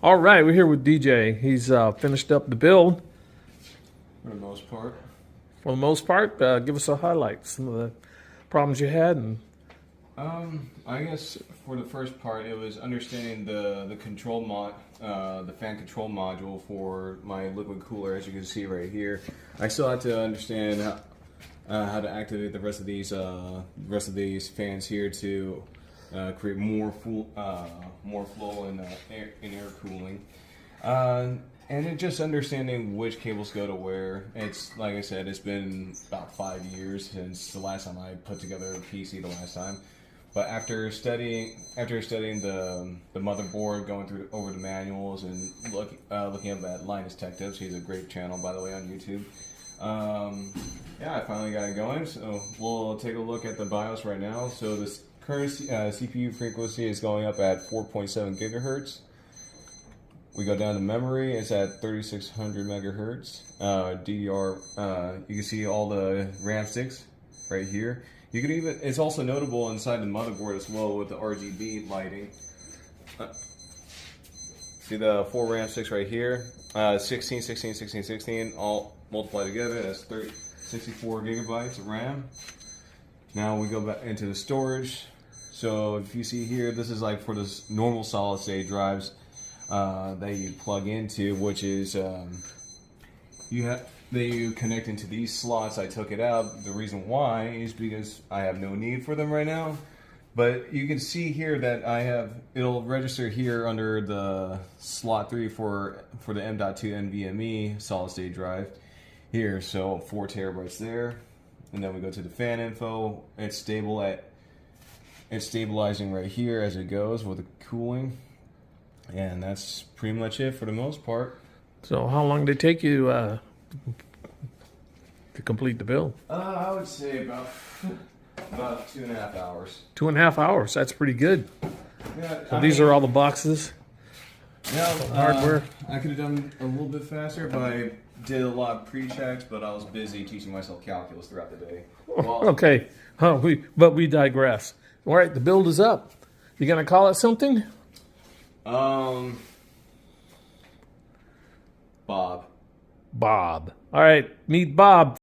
All right, we're here with DJ. He's finished up the build For the most part. for the most part. Give us a highlight, some of the problems you had, and I guess for the first part, it was understanding the control the fan control module for my liquid cooler. As you can see right here, I still had to understand how to activate the rest of these fans here to create more flow in air cooling. And then just understanding which cables go to where. It's like I said, it's been about 5 years since the last time I put together a PC the last time. But after studying the motherboard, going over the manuals, and looking up at Linus Tech Tips, he's a great channel, by the way, on YouTube. Yeah, I finally got it going. So we'll take a look at the BIOS right now. So this current CPU frequency is going up at 4.7 gigahertz. We go down to memory, it's at 3600 megahertz. DDR, you can see all the RAM sticks right here. You can even, it's also notable inside the motherboard as well with the RGB lighting. See the 4 RAM sticks right here, 16, 16, 16, 16, all multiplied together, that's 64 gigabytes of RAM. Now we go back into the storage. So if you see here, this is like for the normal solid state drives that you plug into, which is you connect into these slots. I took it out. The reason why is because I have no need for them right now. But you can see here that it'll register here under the slot 3 for the M.2 NVMe solid state drive here. So 4 terabytes there. And then we go to the fan info. It's stabilizing right here as it goes with the cooling. And that's pretty much it for the most part. so how long did it take you to complete the build? I would say about 2.5 hours. 2.5 hours. That's pretty good. Yeah, So these are all the boxes. Yeah, hardware. I could have done a little bit faster, but I did a lot of pre-checks. But I was busy teaching myself calculus throughout the day. Well, Okay, but we digress. All right, the build is up. You gonna call it something? Bob. Bob. All right, meet Bob.